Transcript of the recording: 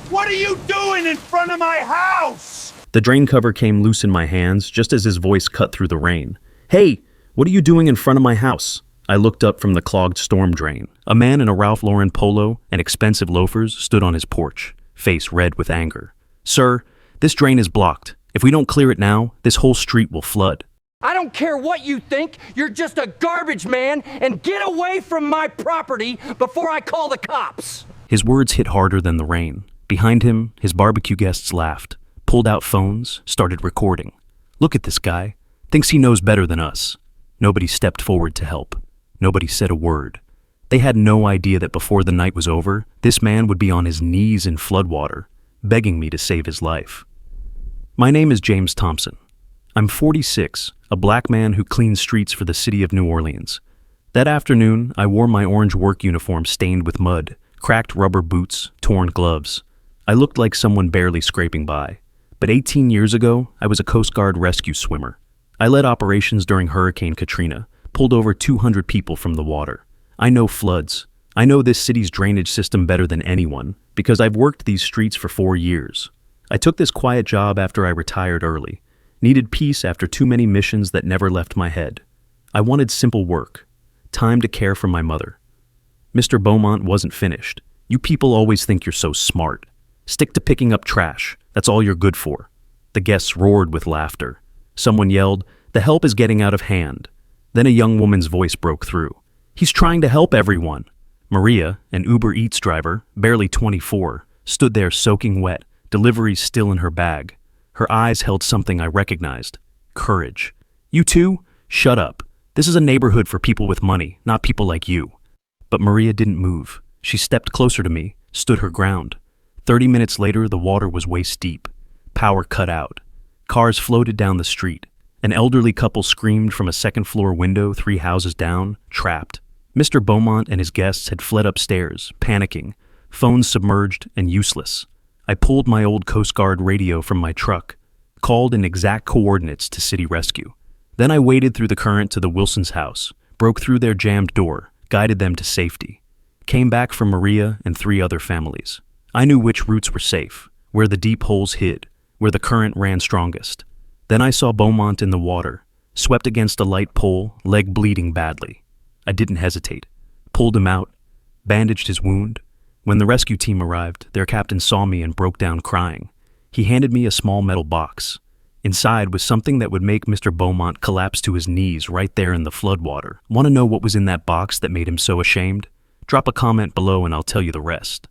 What are you doing in front of my house? The drain cover came loose in my hands just as his voice cut through the rain. Hey, what are you doing in front of my house? I looked up from the clogged storm drain. A man in a Ralph Lauren polo and expensive loafers stood on his porch, face red with anger. Sir, this drain is blocked. If we don't clear it now, this whole street will flood. I don't care what you think, you're just a garbage man, and get away from my property before I call the cops. His words hit harder than the rain. Behind him, his barbecue guests laughed, pulled out phones, started recording. Look at this guy. Thinks he knows better than us. Nobody stepped forward to help. Nobody said a word. They had no idea that before the night was over, this man would be on his knees in floodwater, begging me to save his life. My name is James Thompson. I'm 46, a black man who cleans streets for the city of New Orleans. That afternoon, I wore my orange work uniform stained with mud, cracked rubber boots, torn gloves. I looked like someone barely scraping by. But 18 years ago, I was a Coast Guard rescue swimmer. I led operations during Hurricane Katrina, pulled over 200 people from the water. I know floods. I know this city's drainage system better than anyone, because I've worked these streets for 4 years. I took this quiet job after I retired early. Needed peace after too many missions that never left my head. I wanted simple work, time to care for my mother. Mr. Beaumont wasn't finished. You people always think you're so smart. Stick to picking up trash. That's all you're good for. The guests roared with laughter. Someone yelled, "The help is getting out of hand." Then a young woman's voice broke through. "He's trying to help everyone." Maria, an Uber Eats driver, barely 24, stood there soaking wet, deliveries still in her bag. Her eyes held something I recognized. Courage. "You too? Shut up. This is a neighborhood for people with money, not people like you." But Maria didn't move. She stepped closer to me, stood her ground. 30 minutes later, the water was waist deep. Power cut out. Cars floated down the street. An elderly couple screamed from a second-floor window 3 houses down, trapped. Mr. Beaumont and his guests had fled upstairs, panicking, phones submerged and useless. I pulled my old Coast Guard radio from my truck, called in exact coordinates to City Rescue. Then I waded through the current to the Wilsons' house, broke through their jammed door, guided them to safety. Came back for Maria and 3 other families. I knew which routes were safe, where the deep holes hid, where the current ran strongest. Then I saw Beaumont in the water, swept against a light pole, leg bleeding badly. I didn't hesitate. Pulled him out, bandaged his wound. When the rescue team arrived, their captain saw me and broke down crying. He handed me a small metal box. Inside was something that would make Mr. Beaumont collapse to his knees right there in the floodwater. Want to know what was in that box that made him so ashamed? Drop a comment below and I'll tell you the rest.